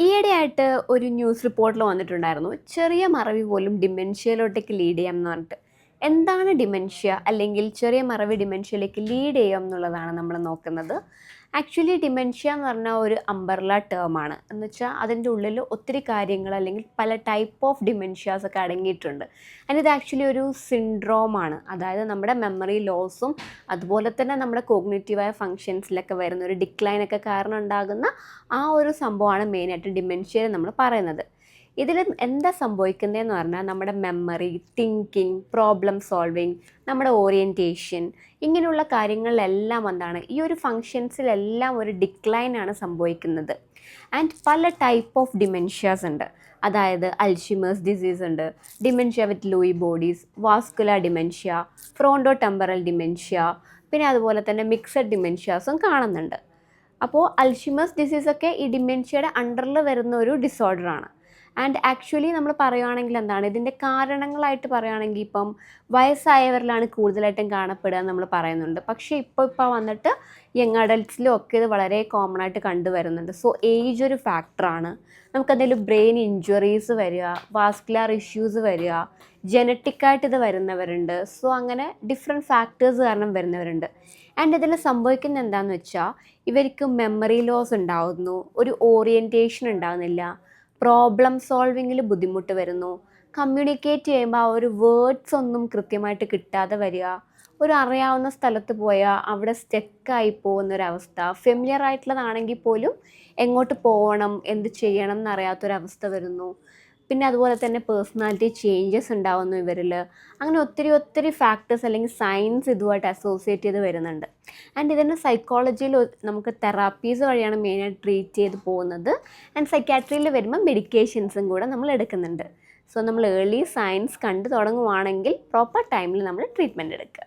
ഈയിടെയായിട്ട് ഒരു ന്യൂസ് റിപ്പോർട്ടിൽ വന്നിട്ടുണ്ടായിരുന്നു. ചെറിയ മറവി പോലും ഡിമെൻഷ്യയിലോട്ടേക്ക് ലീഡ് ചെയ്യാമെന്ന് പറഞ്ഞിട്ട്. എന്താണ് ഡിമെൻഷ്യ? അല്ലെങ്കിൽ ചെറിയ മറവി ഡിമെൻഷ്യയിലേക്ക് ലീഡ് ചെയ്യും എന്നുള്ളതാണ് നമ്മൾ നോക്കുന്നത്. ആക്ച്വലി ഡിമെൻഷ്യ എന്ന് പറഞ്ഞാൽ ഒരു അംബർല ടേമാണ്. എന്ന് വെച്ചാൽ അതിൻ്റെ ഉള്ളിൽ ഒത്തിരി കാര്യങ്ങൾ അല്ലെങ്കിൽ പല ടൈപ്പ് ഓഫ് ഡിമെൻഷ്യാസ് ഒക്കെ അടങ്ങിയിട്ടുണ്ട്. ആൻഡ് ഇത് ആക്ച്വലി ഒരു സിൻഡ്രോമാണ്. അതായത് നമ്മുടെ മെമ്മറി ലോസും അതുപോലെ തന്നെ നമ്മുടെ കോഗ്നിറ്റീവായ ഫങ്ഷൻസിലൊക്കെ വരുന്ന ഒരു ഡിക്ലൈനൊക്കെ കാരണം ഉണ്ടാകുന്ന ആ ഒരു സംഭവമാണ് മെയിനായിട്ട് ഡിമെൻഷ്യയിൽ നമ്മൾ പറയുന്നത്. ഇതിൽ എന്താ സംഭവിക്കുന്നതെന്ന് പറഞ്ഞാൽ നമ്മുടെ മെമ്മറി, തിങ്കിങ്, പ്രോബ്ലം സോൾവിങ്, നമ്മുടെ ഓറിയൻറ്റേഷൻ, ഇങ്ങനെയുള്ള കാര്യങ്ങളിലെല്ലാം എന്താണ് ഈ ഒരു ഫങ്ഷൻസിലെല്ലാം ഒരു ഡിക്ലൈനാണ് സംഭവിക്കുന്നത്. ആൻഡ് പല ടൈപ്പ് ഓഫ് ഡിമെൻഷ്യാസ് ഉണ്ട്. അതായത് അൽഷിമേഴ്സ് ഡിസീസ് ഉണ്ട്, dementia with Lewy bodies, vascular dementia, fronto temporal dementia, പിന്നെ അതുപോലെ തന്നെ മിക്സഡ് ഡിമെൻഷ്യാസും കാണുന്നുണ്ട്. അപ്പോൾ അൽഷിമേഴ്സ് ഡിസീസൊക്കെ ഈ ഡിമെൻഷ്യയുടെ അണ്ടറിൽ വരുന്ന ഒരു ഡിസോർഡറാണ്. ആൻഡ് ആക്ച്വലി നമ്മൾ പറയുകയാണെങ്കിൽ എന്താണ് ഇതിൻ്റെ കാരണങ്ങളായിട്ട് പറയുകയാണെങ്കിൽ ഇപ്പം വയസ്സായവരിലാണ് കൂടുതലായിട്ടും കാണപ്പെടുക എന്ന് നമ്മൾ പറയുന്നുണ്ട്. പക്ഷേ ഇപ്പോൾ വന്നിട്ട് യങ് അഡൽട്ട്സിലും ഒക്കെ ഇത് വളരെ കോമൺ ആയിട്ട് കണ്ടുവരുന്നുണ്ട്. സോ ഏജ് ഒരു ഫാക്ടറാണ്. നമുക്കെന്തെങ്കിലും ബ്രെയിൻ ഇഞ്ചുറീസ് വരിക, വാസ്കുലർ ഇഷ്യൂസ് വരിക, ജനറ്റിക്കായിട്ട് ഇത് വരുന്നവരുണ്ട്. സോ അങ്ങനെ ഡിഫറെൻറ്റ് ഫാക്ടേഴ്സ് കാരണം വരുന്നവരുണ്ട്. ആൻഡ് ഇതിൽ സംഭവിക്കുന്നത് എന്താണെന്ന് വെച്ചാൽ ഇവർക്ക് മെമ്മറി ലോസ് ഉണ്ടാകുന്നു, ഒരു ഓറിയൻറ്റേഷൻ ഉണ്ടാകുന്നില്ല, പ്രോബ്ലം സോൾവിങ്ങിൽ ബുദ്ധിമുട്ട് വരുന്നു, കമ്മ്യൂണിക്കേറ്റ് ചെയ്യുമ്പോൾ ആ ഒരു വേർഡ്സ് ഒന്നും കൃത്യമായിട്ട് കിട്ടാതെ വരിക, ഒരു അറിയാവുന്ന സ്ഥലത്ത് പോയാൽ അവിടെ സ്റ്റക്കായി പോകുന്നൊരവസ്ഥ, ഫെമിലിയർ ആയിട്ടുള്ളതാണെങ്കിൽ പോലും എങ്ങോട്ട് പോകണം എന്ത് ചെയ്യണം എന്നറിയാത്തൊരവസ്ഥ വരുന്നു. പിന്നെ അതുപോലെ തന്നെ പേഴ്സണാലിറ്റി ചേഞ്ചസ് ഉണ്ടാവുന്നു ഇവരിൽ. അങ്ങനെ ഒത്തിരി ഫാക്ടേഴ്സ് അല്ലെങ്കിൽ സയൻസ് ഇതുമായിട്ട് അസോസിയേറ്റ് ചെയ്ത് വരുന്നുണ്ട്. ആൻഡ് ഇതിൻ്റെ സൈക്കോളജിയിൽ നമുക്ക് തെറാപ്പീസ് വഴിയാണ് മെയിനായിട്ട് ട്രീറ്റ് ചെയ്ത് പോകുന്നത്. ആൻഡ് സൈക്കാട്രിയിൽ വരുമ്പോൾ മെഡിക്കേഷൻസും കൂടെ നമ്മൾ എടുക്കുന്നുണ്ട്. സോ നമ്മൾ ഏർലി സയൻസ് കണ്ടു തുടങ്ങുവാണെങ്കിൽ പ്രോപ്പർ ടൈമിൽ നമ്മൾ ട്രീറ്റ്മെൻറ്റ് എടുക്കുക.